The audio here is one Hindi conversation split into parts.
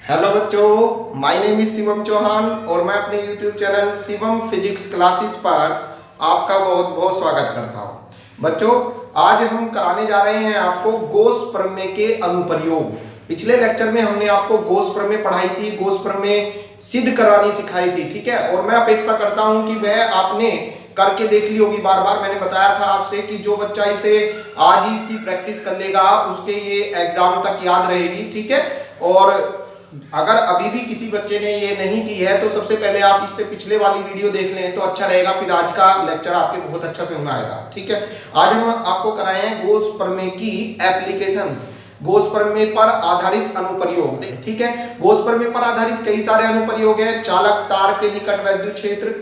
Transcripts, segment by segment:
हेलो बच्चों, my name is Shivam Chauhan और मैं अपने YouTube channel Shivam physics classes पर आपका बहुत बहुत स्वागत करता हूं। बच्चों, आज हम कराने जा रहे हैं आपको गॉस प्रमेय के अनुप्रयोग। पिछले लेक्चर में हमने आपको गॉस प्रमेय पढ़ाई थी, गॉस प्रमेय सिद्ध करानी सिखाई थी, ठीक है। और मैं अपेक्षा करता हूं कि वह आपने करके देख ली होगी। बार बार मैंने बताया था आपसे कि जो बच्चा इसे आज ही इसकी प्रैक्टिस कर लेगा उसके ये एग्जाम तक याद रहेगी, ठीक है। और अगर अभी भी किसी बच्चे ने ये नहीं की है तो सबसे पहले आप इससे पिछले वाली वीडियो देख लें तो अच्छा रहेगा, फिर आज का लेक्चर आपके बहुत अच्छा समझ में आएगा, ठीक है। आज हम आपको कराए हैं गॉस प्रमेय की एप्लीकेशंस, गॉस प्रमेय पर आधारित अनुप्रयोग, ठीक है। गॉस प्रमेय पर आधारित कई सारे अनुप्रयोग हैं। चालक तार के निकट वैद्युत क्षेत्र,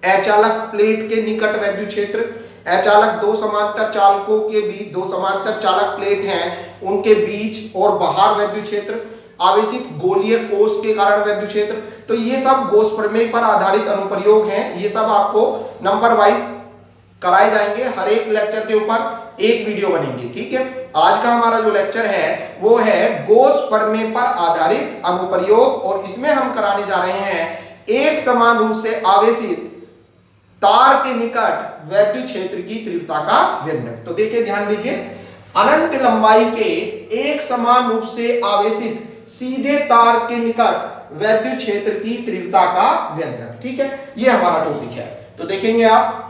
अचालक प्लेट के निकट वैद्युत क्षेत्र, अचालक दो समांतर चालकों के बीच, दो समांतर चालक प्लेट हैं उनके बीच और बाहर वैद्युत क्षेत्र, आवेशित गोलीय कोष के कारण वैद्युत क्षेत्र। तो ये सब गॉस प्रमेय पर आधारित अनुप्रयोग हैं। ये सब आपको नंबर वाइज कराए जाएंगे, हर एक लेक्चर के ऊपर एक वीडियो बनेगी, ठीक है। आज का हमारा जो लेक्चर है वो है गॉस प्रमेय पर आधारित अनुप्रयोग और इसमें हम कराने जा रहे हैं एक समान रूप से आवेशित तार के निकट वैद्युत क्षेत्र की तीव्रता का व्यंजक। तो देखिए, ध्यान दीजिए, अनंत लंबाई के एक समान रूप से आवेशित सीधे तार के निकट वैद्युत क्षेत्र की तीव्रता का व्यंजक, ठीक है। ये हमारा टॉपिक है। तो देखेंगे आप,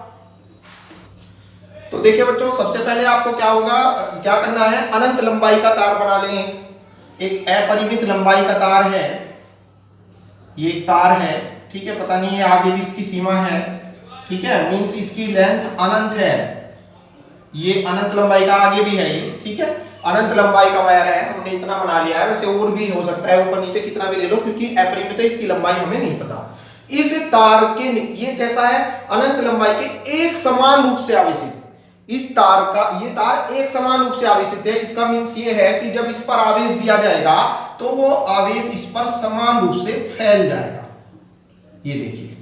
तो देखिए बच्चों, सबसे पहले आपको क्या होगा, क्या करना है, अनंत लंबाई का तार बना लें। एक अपरिमित लंबाई का तार है, ये एक तार है, ठीक है। पता नहीं है आगे भी इसकी सीमा है, ठीक है, मींस इसकी लेंथ अनंत है। ये अनंत लंबाई का आगे भी है ये, ठीक है। अनंत लंबाई का वायर है, हमने इतना बना लिया है। वैसे और भी हो सकता है, ऊपर नीचे कितना भी ले लो, क्योंकि अपरिमित है, इसकी लंबाई हमें नहीं पता। इस तार के, ये कैसा है, अनंत लंबाई के एक समान रूप से आवेशित, इस तार का, ये तार एक समान रूप से आवेशित है। इसका मीन्स ये है कि जब इस पर आवेश दिया जाएगा तो वो आवेश इस पर समान रूप से फैल जाएगा। ये देखिए,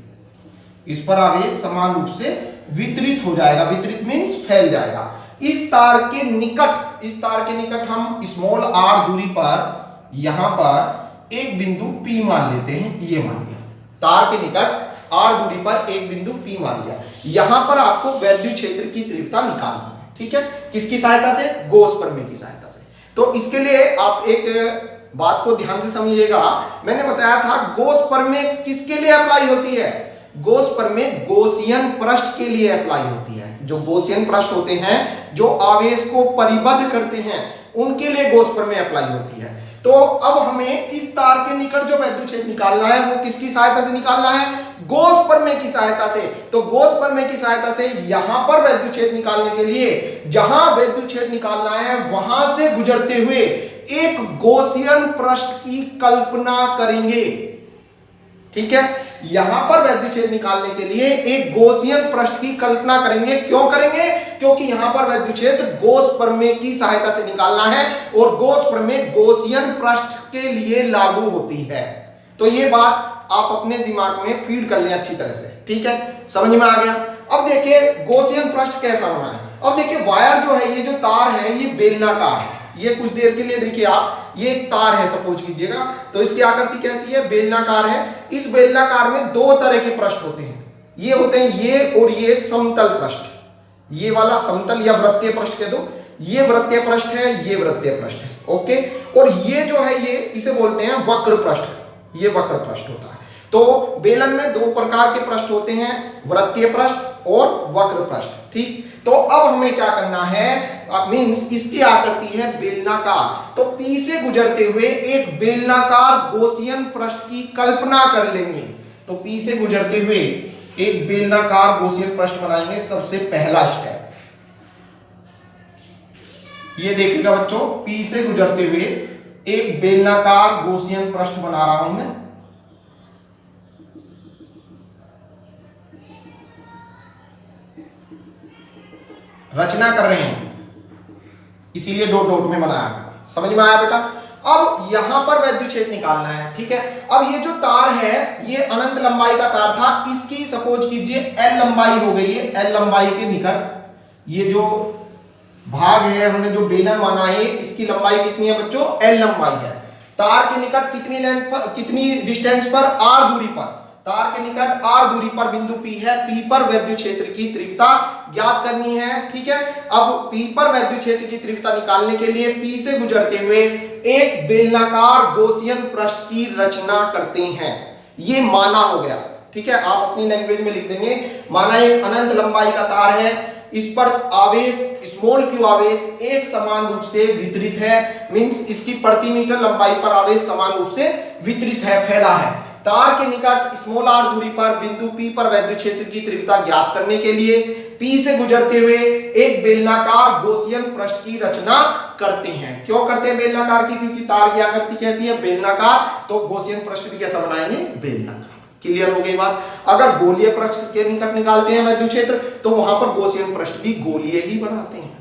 इस पर आवेश समान रूप से वितरित हो जाएगा। वितरित मीन्स फैल जाएगा। इस तार के निकट, इस तार के निकट हम स्मॉल r दूरी पर यहां पर एक बिंदु P मान लेते हैं। ये मान लिया, तार के निकट r दूरी पर एक बिंदु P मान लिया। यहां पर आपको वैद्युत क्षेत्र की तीव्रता निकालनी है, ठीक है। किसकी सहायता से? गॉस प्रमेय की सहायता से। तो इसके लिए आप एक बात को ध्यान से समझिएगा। मैंने बताया था गॉस प्रमेय किसके लिए अप्लाई होती है? गॉस प्रमेय गॉसियन पृष्ठ के लिए अप्लाई होती है। जो गॉसियन पृष्ठ होते हैं, जो आवेश को परिबद्ध करते हैं, उनके लिए गॉस प्रमेय अप्लाई होती है। तो अब हमें इस तार के निकट जो वैद्युत क्षेत्र निकालना है वो किसकी सहायता से निकालना है? गॉस प्रमेय की सहायता से। तो गॉस प्रमेय की सहायता से यहां पर वैद्युत क्षेत्र निकालने के लिए, जहां वैद्युत क्षेत्र निकालना है वहां से गुजरते हुए एक गॉसियन पृष्ठ की कल्पना करेंगे, ठीक है। यहां पर वैद्युत क्षेत्र निकालने के लिए एक गॉसियन पृष्ठ की कल्पना करेंगे। क्यों करेंगे? क्योंकि यहां पर वैद्युत क्षेत्र गॉस प्रमेय की सहायता से निकालना है और गॉस प्रमेय गॉसियन पृष्ठ के लिए लागू होती है। तो ये बात आप अपने दिमाग में फीड कर लें अच्छी तरह से, ठीक है। समझ में आ गया? अब देखिए गॉसियन पृष्ठ कैसा बना है। अब देखिए वायर जो है, ये जो तार है ये बेलनाकार है। ये कुछ देर के लिए देखिए आप, ये एक तार है सपोज कीजिएगा, तो इसकी आकृति कैसी है? बेलनाकार है। इस बेलनाकार में दो तरह के पृष्ठ होते हैं। ये होते हैं ये और ये समतल पृष्ठ। ये वाला समतल या वृत्तीय पृष्ठ कह दो, ये वृत्तीय पृष्ठ है, ये वृत्तीय पृष्ठ है, ओके। और ये जो है, ये इसे बोलते हैं वक्र पृष्ठ। ये वक्र पृष्ठ होता है। तो बेलन में दो प्रकार के पृष्ठ होते हैं, वृत्तीय पृष्ठ और वक्र पृष्ठ, ठीक। तो अब हमें क्या करना है, मींस इसकी आकृति है बेलनाकार, तो P से गुजरते हुए एक बेलनाकार गॉसियन पृष्ठ की कल्पना कर लेंगे। तो P से गुजरते हुए एक बेलनाकार गॉसियन पृष्ठ बनाएंगे। सबसे पहला स्टेप ये देखिएगा बच्चों, P से गुजरते हुए एक बेलनाकार गॉसियन पृष्ठ बना रहा हूं मैं। रचना कर रहे हैं, इसीलिए डॉट डॉट में बनाया। समझ में आया बेटा? अब यहां पर वैद्युत क्षेत्र निकालना है, ठीक है। अब ये जो तार है ये अनंत लंबाई का तार था, इसकी सपोज कीजिए L लंबाई हो गई है। L लंबाई के निकट ये जो भाग है, हमने जो बेलन माना है, इसकी लंबाई कितनी है बच्चों? L लंबाई है। तार के निकट कितनी लेंथ पर, कितनी डिस्टेंस पर, r दूरी पर, तार के निकट r दूरी पर बिंदु P है, P पर विद्युत क्षेत्र की तीव्रता ज्ञात करनी है। ठीक है, अब P पर विद्युत क्षेत्र की तीव्रता निकालने के लिए P से गुजरते हुए एक बेलनाकार गॉसियन पृष्ठ की रचना करते हैं। ये माना हो गया। ठीक है, आप अपनी लैंग्वेज में लिख देंगे, माना एक अनंत लंबाई का तार है, इस पर आवेश स्मॉल q आवेश एक समान रूप से वितरित है, मींस इसकी प्रति मीटर लंबाई पर आवेश समान रूप से वितरित है, फैला है। तार के निकट स्मॉल r दूरी पर बिंदु P पर विद्युत क्षेत्र की तीव्रता ज्ञात करने के लिए P से गुजरते हुए एक बेलनाकार गॉसियन पृष्ठ की रचना करते हैं। क्यों करते हैं बेलनाकार की? क्योंकि तार की आकृति कैसी है? बेलनाकार, तो गॉसियन पृष्ठ भी कैसा बनाएंगे? बेलनाकार। क्लियर हो गई बात? अगर गोलीय पृष्ठ के निकट निकालते हैं विद्युत क्षेत्र तो वहां पर गॉसियन पृष्ठ भी गोलीय ही बनाते हैं।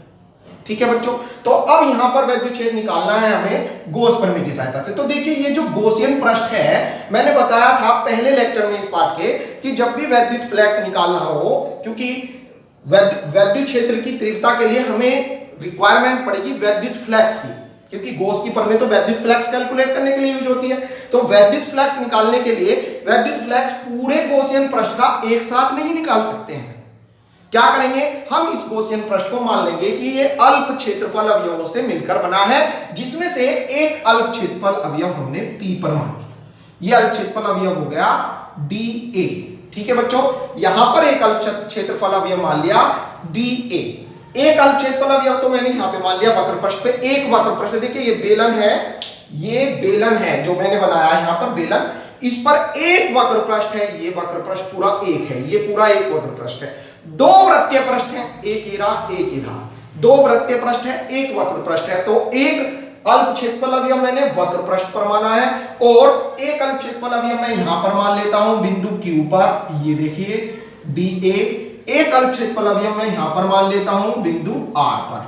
ठीक है बच्चों, तो अब यहां पर विद्युत क्षेत्र निकालना है हमें गॉस प्रमेय की सहायता से। तो देखिए ये जो गॉसियन पृष्ठ है, मैंने बताया था पहले लेक्चर में इस पाठ के कि जब भी विद्युत फ्लक्स निकालना हो, क्योंकि विद्युत क्षेत्र की तीव्रता के लिए हमें रिक्वायरमेंट पड़ेगी विद्युत फ्लक्स की, क्योंकि गॉस की प्रमेय तो विद्युत फ्लक्स कैलकुलेट करने के लिए यूज होती है। तो विद्युत फ्लक्स निकालने के लिए विद्युत फ्लक्स पूरे गॉसियन पृष्ठ का एक साथ नहीं निकाल सकते हैं। क्या करेंगे? हम इस गॉसियन पृष्ठ को मान लेंगे कि ये अल्प क्षेत्रफल अवयवों से मिलकर बना है, जिसमें से एक अल्प क्षेत्रफल अवयव हमने P पर मान लिया। ये अल्प क्षेत्रफल अवयव हो गया dA। ठीक है बच्चों, यहां पर एक अल्प क्षेत्रफल अवयव मान लिया dA। एक अल्प क्षेत्रफल अवयव तो मैंने यहां पे मान लिया वक्र पृष्ठ पे। एक वक्र पृष्ठ, देखिए ये बेलन है, ये बेलन है जो मैंने बनाया यहां पर बेलन, इस पर एक वक्र पृष्ठ है, ये वक्र पृष्ठ पूरा एक है, ये पूरा एक वक्र पृष्ठ है। दो वृत्तीय पृष्ठ है, एक एरा एक एरा, दो वृत्तीय पृष्ठ है, एक वक्र पृष्ठ है। तो एक अल्प क्षेत्रफल अवयव मैंने वक्र पृष्ठ पर माना है और एक अल्प क्षेत्रफल अवयव मैं यहां पर मान लेता हूं बिंदु Q पर। ये देखिए dA। एक अल्प क्षेत्रफल अवयव मैं यहां पर मान लेता हूं बिंदु R पर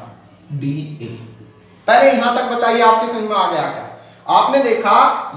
dA। पहले यहां तक बताइए आपके समझ में आ गया क्या? आपने देखा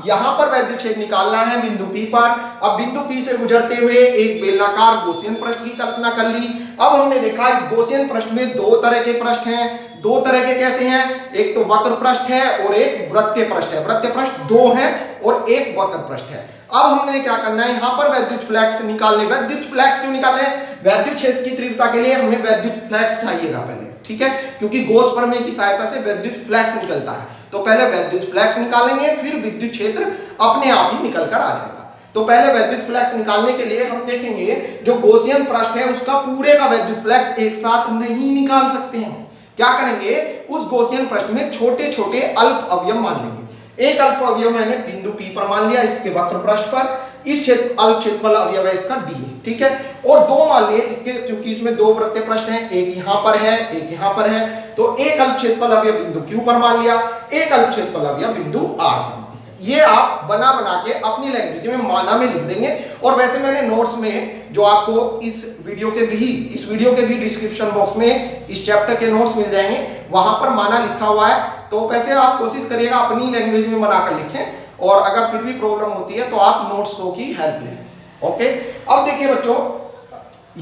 यहां पर विद्युत क्षेत्र निकालना है बिंदु P पर। अब बिंदु P से गुजरते हुए एक बेलनाकार गॉसियन पृष्ठ की कल्पना कर ली। अब हमने देखा इस गॉसियन पृष्ठ में दो तरह के पृष्ठ हैं। दो तरह के कैसे हैं? एक तो वक्र पृष्ठ है और एक वृत्तीय पृष्ठ है। वृत्तीय पृष्ठ दो हैं और एक वक्र पृष्ठ है। अब हमने क्या करना है? यहां पर विद्युत फ्लक्स निकालने। विद्युत फ्लक्स क्यों निकालने हैं? विद्युत क्षेत्र की तीव्रता के लिए हमें विद्युत फ्लक्स चाहिएगा पहले। ठीक है, क्योंकि गॉस प्रमेय की सहायता से विद्युत फ्लक्स निकलता है। तो पहले विद्युत फ्लक्स निकालेंगे, फिर विद्युत क्षेत्र अपने आप ही निकल कर आ जाएगा। तो पहले विद्युत फ्लक्स निकालने के लिए हम देखेंगे जो गॉसियन पृष्ठ है उसका पूरे का विद्युत फ्लक्स एक साथ नहीं निकाल सकते हैं। क्या करेंगे? उस गॉसियन पृष्ठ में छोटे छोटे अल्प अवयव मान लेंगे। एक अल्प अवयव मैंने बिंदु P पर मान लिया, इसके वक्र पृष्ठ पर। इस क्षेत्र अल्प क्षेत्रफल अवयव है इसका dA। ठीक है, और दो मान लिए इसके, क्योंकि इसमें दो वृत्तीय पृष्ठ हैं, एक यहां पर है एक यहां पर है। तो एक अल्प क्षेत्रफल अवयव बिंदु Q पर मान लिया, एक अल्प क्षेत्रफल अवयव बिंदु R पर मान लिया। ये आप बना बना के अपनी लैंग्वेज में माना में लिख देंगे। और वैसे मैंने नोट्स में जो आपको इस वीडियो के भी डिस्क्रिप्शन बॉक्स में इस चैप्टर के नोट्स मिल जाएंगे, वहां पर माना लिखा हुआ है। तो वैसे आप कोशिश करिएगा अपनी लैंग्वेज में बनाकर लिखें, और अगर फिर भी प्रॉब्लम होती है तो आप नोट्स की हेल्प लें। ओके, अब देखिए बच्चों,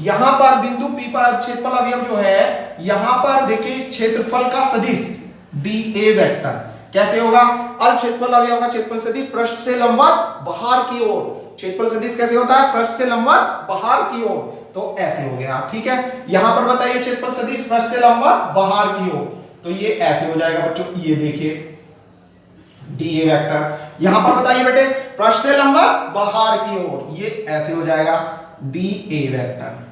यहां पर बिंदु P पर क्षेत्रफल अवयव जो है, यहां पर देखिए इस क्षेत्रफल का सदिश dA वेक्टर कैसे होगा? अल्प क्षेत्रफल अवयव का क्षेत्रफल सदिश पृष्ठ से लंबवत बाहर की ओर। क्षेत्रफल सदिश कैसे होता है? पृष्ठ से लंबवत बाहर की ओर। तो ऐसे हो गया। ठीक है, यहां पर बताइए क्षेत्रफल सदिश पृष्ठ से लंबवत बाहर की ओर, तो ये ऐसे हो जाएगा बच्चों। ये देखिए dA वेक्टर। यहां पर बताइए बेटे पृष्ठ से लंबवत बाहर की ओर, ये ऐसे हो जाएगा dA वेक्टर।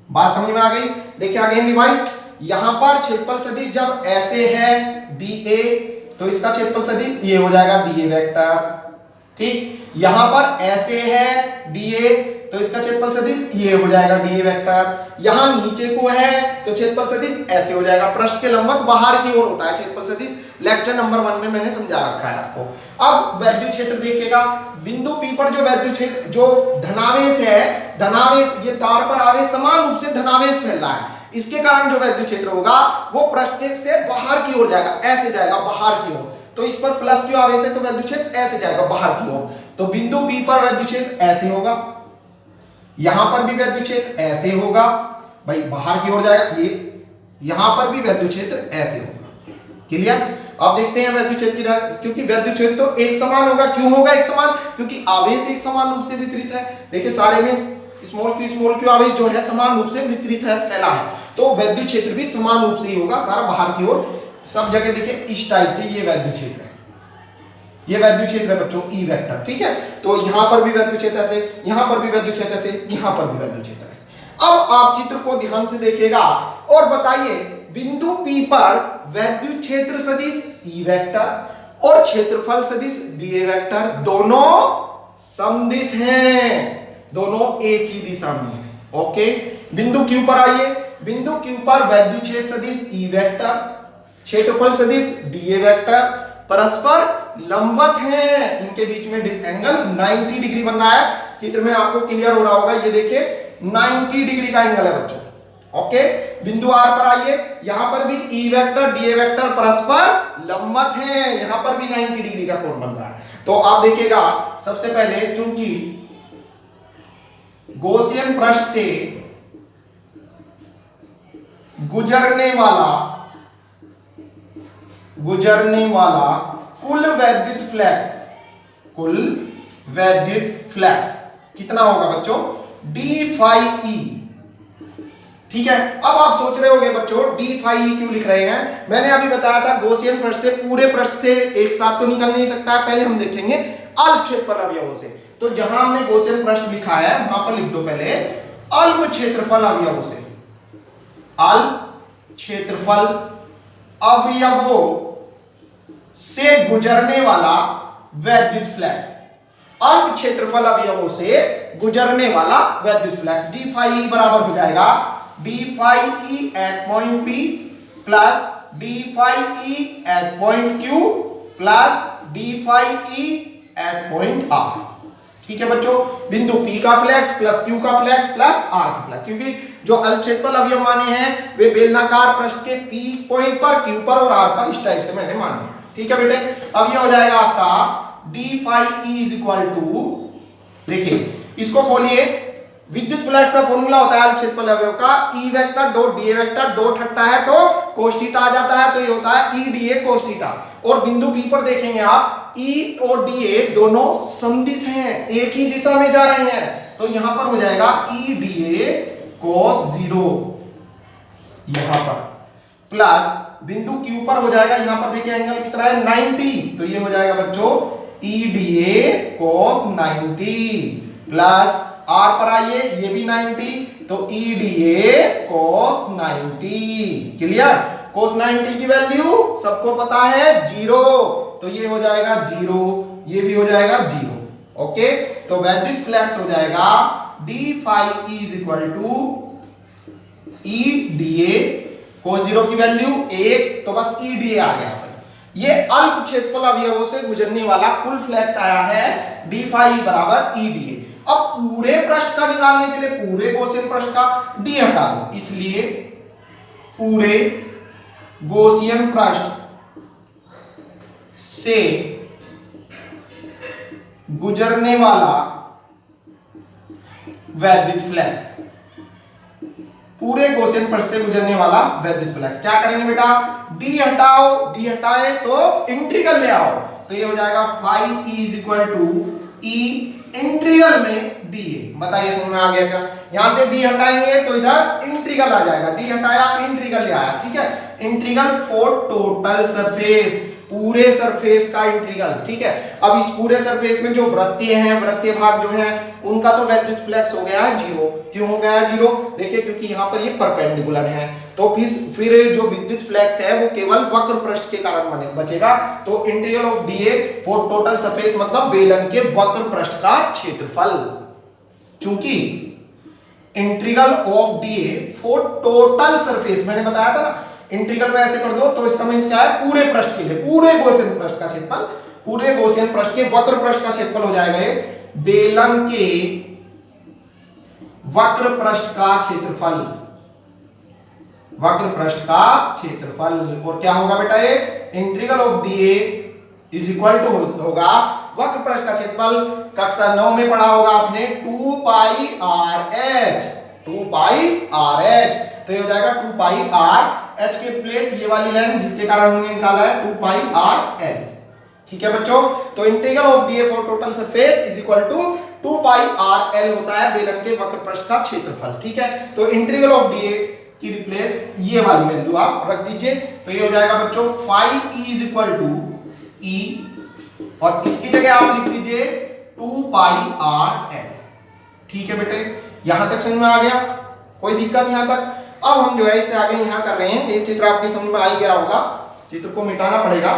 बात समझ में आ गई? देखिए अगेन रिवाइज, यहां पर क्षेत्रफल सदिश जब ऐसे है dA, तो इसका क्षेत्रफल सदिश ये हो जाएगा dA वेक्टर। ठीक, यहां पर ऐसे है dA, तो इसका क्षेत्रफल सदिश ये हो जाएगा dA वेक्टर। यहां नीचे को है तो क्षेत्रफल सदिश ऐसे हो जाएगा, पृष्ठ के लंबवत बाहर की ओर होता है क्षेत्रफल सदिश। लेक्चर नंबर 1 में मैंने समझा रखा है आपको। अब विद्युत क्षेत्र देखिएगा, बिंदु P पर जो विद्युत क्षेत्र जो धनावेश है, धनावेश, ये तार पर आवेश समान रूप से धनावेश फैल रहा है, इसके कारण जो विद्युत क्षेत्र होगा वो पृष्ठ से बाहर की ओर जाएगा, ऐसे जाएगा बाहर की ओर। तो इस पर प्लस Q आवेश है तो विद्युत क्षेत्र ऐसे जाएगा बाहर की ओर। तो बिंदु P पर विद्युत क्षेत्र ऐसे होगा, यहां पर भी विद्युत क्षेत्र ऐसे होगा, भाई बाहर की ओर जाएगा। ये यहां पर भी विद्युत क्षेत्र ऐसे होगा। क्लियर? अब देखते हैं वैद्युत क्षेत्र की, क्योंकि वैद्युत क्षेत्र तो एक समान होगा। क्यों होगा एक समान? क्योंकि आवेश एक समान रूप से वितरित है। देखिए सारे में स्मॉल क्यू आवेश जो है समान रूप से वितरित है, फैला है, तो वैद्युत क्षेत्र भी समान रूप से ही होगा, सारा बाहर की ओर सब जगह। देखिए इस टाइप से ये वैद्युत क्षेत्र है, ये वैद्युत क्षेत्र है बच्चों, ई वेक्टर, ठीक है। तो यहां पर भी वैद्युत क्षेत्र ऐसे, यहां पर भी वैद्युत क्षेत्र ऐसे, यहां पर भी वैद्युत क्षेत्र ऐसे। अब आप चित्र को ध्यान से देखिएगा और बताइए बिंदु P पर वैद्युत क्षेत्र सदिश ई वेक्टर और क्षेत्रफल सदिश डीए वेक्टर दोनों समदिश हैं, दोनों एक ही दिशा में है। ओके, बिंदु Q पर आइए, बिंदु Q पर वैद्युत क्षेत्र सदिश ई वेक्टर, क्षेत्रफल सदिश डीए वेक्टर परस्पर लंबवत हैं, इनके बीच में एंगल 90 डिग्री बन रहा है। चित्र में आपको क्लियर हो रहा होगा, ये देखिए 90 डिग्री का एंगल है बच्चों। ओके, बिंदु R पर आइए, यहां पर भी ई वेक्टर डीए वेक्टर परस्पर लंबवत हैं, यहां पर भी 90 डिग्री का कोण बन रहा है। तो आप देखिएगा सबसे पहले, चूंकि गॉसियन पृष्ठ से गुजरने वाला कुल वैद्युत फ्लक्स कितना होगा बच्चों? d फाई ई, ठीक है। अब आप सोच रहे होंगे बच्चों d फाई ई क्यों लिख रहे हैं? मैंने अभी बताया था गॉसियन पृष्ठ से पूरे पृष्ठ से एक साथ तो निकल नहीं सकता, पहले हम देखेंगे अल्प क्षेत्रफल अवयवों से। तो जहां हमने गॉसियन पृष्ठ लिखा है वहां पर लिख दो पहले अल्प क्षेत्रफल अवयवों से, अल्प क्षेत्रफल अवयवों से गुजरने वाला वैद्युत फ्लक्स, अल्प क्षेत्रफल अवयवों से गुजरने वाला वैद्युत फ्लक्स d फाई ई बराबर हो जाएगा d phi E at point P plus d phi E at point Q plus d phi E at point R, ठीक है बच्चों। बिंदु P का फ्लक्स प्लस Q का फ्लक्स प्लस R का फ्लक्स, क्योंकि जो अल्प क्षेत्रफल अवयव माने हैं वे बेलनाकार पृष्ठ के P पॉइंट पर, Q पर और R पर, इस टाइप से मैंने माने हैं, ठीक है बेटे। अब ये हो जाएगा आपका d phi E is equal to, देखिए इसको खोलिए, विद्युत फ्लक्स का फॉर्मूला होता है अल्प क्षेत्रफल अवयव का E vector dot DA vector, dot हटता है तो कोस थीटा आ जाता है, तो ये होता है ई डीए कोस थीटा। और बिंदु P पर देखेंगे आप ई और डीए दोनों समदिश हैं, एक ही दिशा में जा रहे हैं, तो यहां पर हो जाएगा ई डीए कोस 0 यहां पर, प्लस बिंदु Q पर हो जाएगा, यहां पर देखिए एंगल कितना है 90, तो ये हो जाएगा बच्चों ई डीए कोस 90 प्लस R पर आइए, ये भी 90, तो ई डीए कोस 90, क्लियर। कोस 90 की वैल्यू सबको पता है 0, तो ये हो जाएगा 0, ये भी हो जाएगा 0। ओके, तो वैद्युत फ्लक्स हो जाएगा d phi E is equal to E d a cos 0 की वैल्यू 1, तो बस ई डीए आ गया। ये अल्प क्षेत्रफल अवयवों से गुजरने वाला कुल फ्लक्स आया है d फाई बराबर ई डीए। अब पूरे पृष्ठ का निकालने के लिए पूरे गॉसियन पृष्ठ का d हटा दो, इसलिए पूरे गॉसियन पृष्ठ से गुजरने वाला वैद्युत फ्लक्स, पूरे गॉसियन पृष्ठ से गुजरने वाला वैद्युत फ्लक्स, क्या करेंगे बेटा? d हटाओ, d हटाए तो इंटीग्रल ले आओ, तो ये हो जाएगा phi E is equal to E integral में डी ए। बताइए समझ में आ गया क्या? यहां से d हटाएंगे तो इधर इंटीग्रल आ जाएगा, d हटाया इंटीग्रल ले आया, ठीक है। इंटीग्रल फॉर टोटल सरफेस, पूरे सरफेस का इंटीग्रल, ठीक है। अब इस पूरे सरफेस में जो वृत्तीय हैं, वृत्तीय भाग जो है उनका तो वैद्युत फ्लक्स हो गया है 0। क्यों हो गया है 0? देखिए क्योंकि यहाँ पर ये परपेंडिकुलर है, तो फिर जो विद्युत फ्लक्स है वो केवल वक्र पृष्ठ के कारण बचेगा। तो integral of DA for total surface मतलब बेलन के वक्र पृष्ठ का क्षेत्रफल, चूंकि integral of DA for total surface मैंने बताया था ना, इंटीग्रल में ऐसे कर दो तो इसका मींस क्या है? पूरे पृष्ठ के लिए, पूरे गॉसियन पृष्ठ का क्षेत्रफल, पूरे गॉसियन पृष्ठ के वक्र पृष्ठ का क्षेत्रफल हो जाएगा ये बेलन के वक्र पृष्ठ का क्षेत्रफल, वक्र पृष्ठ का क्षेत्रफल। और क्या होगा बेटा? ये integral of D A is equal to होगा वक्र पृष्ठ का क्षेत्रफल, कक्षा 9 में पढ़ा होगा आपने 2 pi R H, 2 pi R H, तो ये हो जाएगा 2 पाई आर h के रिप्लेस ये वाली लाइन जिसके कारण हमने निकाला है 2 पाई r l। ठीक है बच्चों, तो integral of dA for total surface is equal to 2 pi r l होता है बेलन के वक्र पृष्ठ का क्षेत्रफल। ठीक है, तो इंटीग्रल ऑफ dA की रिप्लेस ये वाली वैल्यू आप रख दीजिए, तो ये हो जाएगा बच्चों phi e is equal to e, और इसकी जगह आप लिख दीजिए 2 पाई r l। ठीक है बेटे, यहां तक समझ में आ गया, कोई दिक्कत यहां तक। अब हम जो है इससे आगे यहां कर रहे हैं, ये चित्र आपके समझ में आ ही गया होगा, चित्र को मिटाना पड़ेगा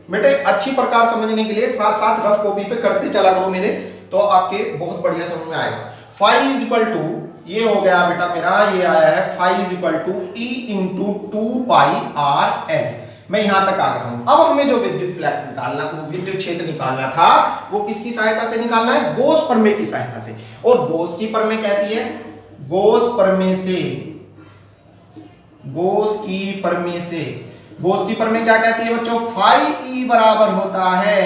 बेटे। अच्छी प्रकार समझने के लिए साथ साथ रफ कॉपी पे करते चला करो मेरे, तो आपके बहुत बढ़िया समझ में आएगा। phi इज इक्वल टू ये हो गया बेटा मेरा, ये आया है phi is equal to e into 2 pi r l। मैं यहां तक आ गया हूं। अब हमें जो विद्युत फ्लक्स निकालना, विद्युत क्षेत्र निकालना था, वो किसकी सहायता से निकालना है? गॉस प्रमेय की सहायता से। और गॉस की प्रमेय कहती है, गॉस प्रमेय से, गॉस की प्रमेय से, गॉस की प्रमेय क्या कहती है बच्चों? phi e बराबर होता है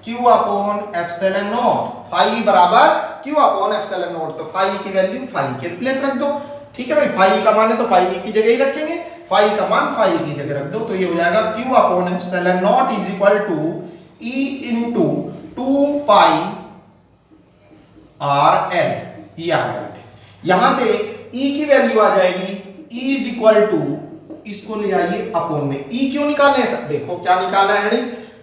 q upon epsilon not. phi e बराबर q अपॉन एप्सिलॉन नॉट, तो phi की वैल्यू phi के रिप्लेस रख दो। ठीक है भाई, phi का मान है तो phi की जगह ही रखेंगे, phi का मान phi की जगह रख दो, तो ये हो जाएगा q upon epsilon naught is equal to e into 2 pi r l। ये आ गया, यहां से e की वैल्यू आ जाएगी e इज इक्वल टू, इसको ले आइए अपॉन में। e क्यों निकालने हैं? देखो क्या निकालना है,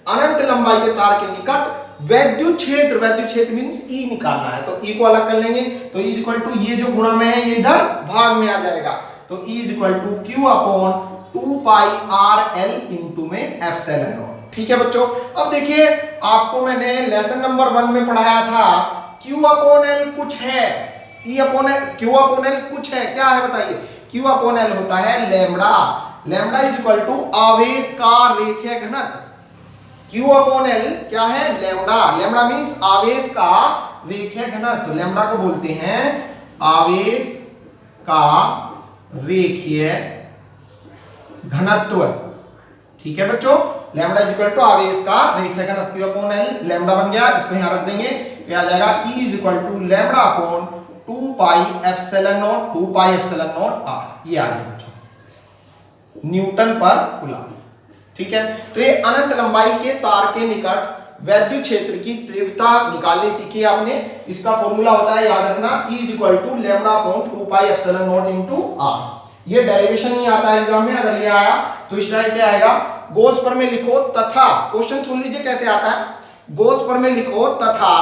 अनंत लंबाई के तार के निकट वैद्युत क्षेत्र, वैद्युत क्षेत्र मींस e निकालना है, तो e को अलग कर लेंगे, तो e इज इक्वल टू ये जो गुणा में है ये इधर भाग में आ जाएगा, तो e is equal to q upon 2 pi r l into में एप्सिलॉन नॉट। ठीक है बच्चों, अब देखिए आपको मैंने लेसन नंबर 1 में पढ़ाया था q अपॉन l कुछ है, e upon l, q upon l कुछ है, क्या है बताइए? q अपॉन l होता है lambda. Lambda is equal to आवेश का रेखीय घनत्व। q अपॉन l क्या है? लैम्बडा। लैम्बडा मींस आवेश का रेखीय घनत्व, लैम्बडा को बोलते हैं आवेश का रेखीय घनत्व। ठीक है बच्चों, लैम्बडा इज इक्वल टू आवेश का रेखीय घनत्व, q अपॉन l लैम्बडा बन गया, इसको यहां रख देंगे, तो आ जाएगा e is equal to lambda upon 2 pi epsilon naught, 2 pi epsilon naught r। ये आ गया बच्चों न्यूटन पर कूलम। ठीक है, तो ये अनंत लंबाई के तार के निकट वैद्युत क्षेत्र की तीव्रता निकालनी सीखी आपने। इसका फॉर्मूला होता है, याद रखना, E is equal to lambda upon 2 pi epsilon naught into r। ये डेरिवेशन नहीं आता है एग्जाम में, अगर ये आया तो इस तरह से आएगा। गॉस प्रमेय लिखो तथा, क्वेश्चन सुन लीजिए कैसे आता है, गॉस प्रमेय लिखो तथा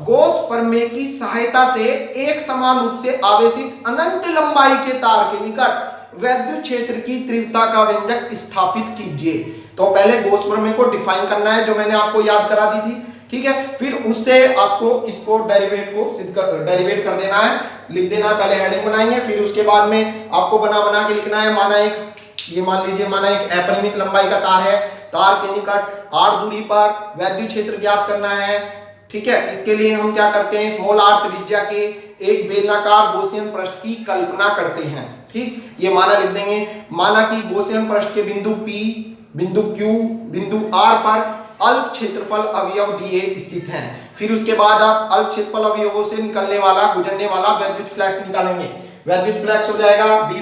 गॉस प्रमेय की सहायता से एक समान रूप से आवेशित अनंत लंबाई के तार के निकट वैद्युत क्षेत्र की तीव्रता का व्यंजक स्थापित कीजिए। तो पहले गॉस प्रमेय को डिफाइन करना है, जो मैंने आपको याद करा दी थी। ठीक है, फिर उससे आपको इसको डेरिवेट कर देना है, लिख देना है, पहले हेडिंग बनाएंगे, फिर उसके बाद में आपको बना के लिखना है। माना एक, ये मान लीजिए माना एक अपरिमित लंबाई का तार है, तार के निकट r दूरी पर वैद्युत क्षेत्र ज्ञात करना है। ठीक है, इसके लिए हम क्या करते हैं, स्मॉल r त्रिज्या के एक बेलनाकार गॉसियन पृष्ठ की कल्पना करते हैं। ठीक, ये माना लिख देंगे। माना कि गॉसियन पृष्ठ के बिंदु P, बिंदु Q, बिंदु R पर अल्प क्षेत्रफल अवयव dA स्थित हैं। फिर उसके बाद आप अल्प क्षेत्रफल अवयवों से निकलने वाला, गुजरने वाला वैद्युत फ्लक्स निकालेंगे। वैद्युत फ्लक्स हो जाएगा d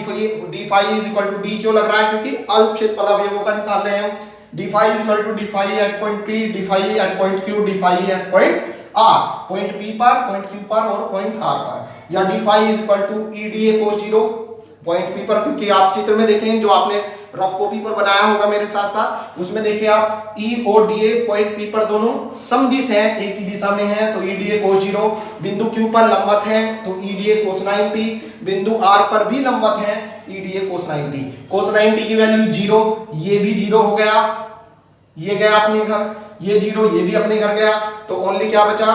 phi is equal to d क्यों लग रहा है, क्योंकि अल्प क्षेत्रफल अवयवों का निकाल रहे हैं। d phi is equal to d phi at point P, d phi at point Q, d phi at point R, point P पर, पॉइंट Q पर और पॉइंट R पर, या d phi is equal to e dA cos 0 point P पर, क्योंकि आप चित्र में देखेंगे जो आपने रफ कॉपी पर बनाया होगा मेरे साथ साथ, उसमें देखिए आप E और dA पॉइंट P पर दोनों समदिश हैं, एक ही दिशा में हैं, तो e dA cos 0। बिंदु Q पर लंबवत हैं तो e dA cos 90, बिंदु R पर भी लंबवत हैं, e dA cos 90। cos 90 की वैल्यू 0, ये भी 0 हो गया, ये गया अपने घर, ये 0, ये भी अपने घर गया, तो ओनली क्या बचा,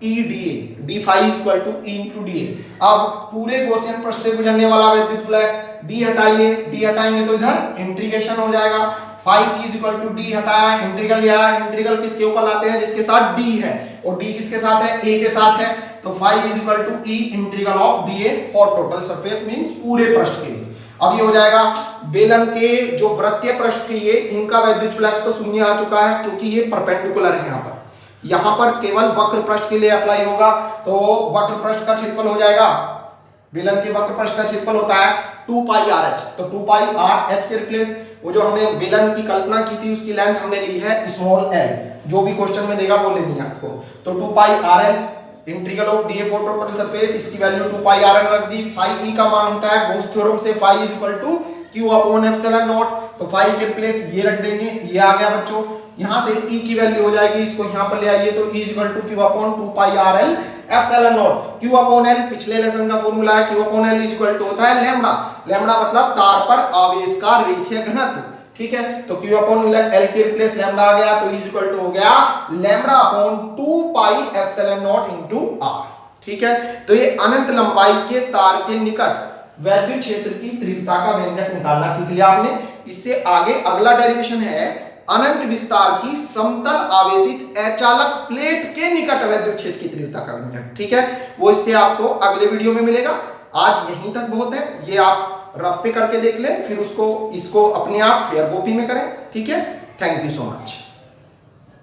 e dA, d phi is equal to e into dA। अब पूरे गॉसियन पृष्ठ से गुजरने वाला वैद्युत फ्लक्स, d हटाइए, d हटाएंगे तो इधर इंटीग्रेशन हो जाएगा। phi is equal to d हटाया, इंटीग्रल लिया, इंटीग्रल किसके ऊपर लाते हैं, जिसके साथ d है, और d किसके साथ है, a के साथ है, तो phi is equal to e integral of dA for total surface means पूरे पृष्ठ के लिए। अब ये हो जाएगा बेलन के जो वृत्तीय पृष्ठ थे ये, इनका वैद्युत फ्लक्स तो शून्य आ चुका है, क्योंकि ये परपेंडिकुलर है। यहाँ पर केवल वक्र पृष्ठ के लिए अप्लाई होगा, तो वक्र पृष्ठ का क्षेत्रफल हो जाएगा बेलन के वक्रपृष्ठ का क्षेत्रफल होता है 2 पाई आर एच। तो 2 पाई आर एच के रिप्लेस वो जो हमने बेलन की कल्पना की थी उसकी लेंथ हमने ली है स्मॉल एल, जो भी क्वेश्चन में देगा वो लेनी है आपको। तो 2 pi are l integral of d a for total surface, इसकी वैल्यू 2 पाई आर एल रख दी। फाई ई का मान होता है गॉस थ्योरम से phi is equal to Q upon epsilon not. तो फाई के रिप्लेस ये रख देंगे, ये आ गया बच्चों। यहां से ई की वैल्यू हो जाएगी, इसको यहां पर ले आइए तो E is equal to Q upon 2 pi are L epsilon naught. Q upon L पिछले लेसन का फॉर्मूला है, Q upon L is equal to होता है लैम्डा। लैम्डा मतलब तार पर आवेश का रेखीय घनत्व, ठीक है। तो क्यू अपॉन एल के रिप्लेस लैम्डा आ गया, तो इज इक्वल टू हो गया lambda upon 2 pi epsilon naught into R, ठीक है। तो ये अनंत लंबाई के तार के निकट वैद्युत क्षेत्र की तीव्रता का व्यंजक निकालना सीख लिया आपने। इससे आगे अगला डेरिवेशन है अनंत विस्तार की समतल आवेशित अचालक प्लेट के निकट वैद्युत क्षेत्र की तीव्रता का व्यंजक, ठीक है। वो इससे आपको अगले वीडियो में मिलेगा। आज यहीं तक बहुत है, ये आप रफ पे करके देख लें, फिर इसको अपने आप फेयर कॉपी में करें, ठीक है। Thank you so much.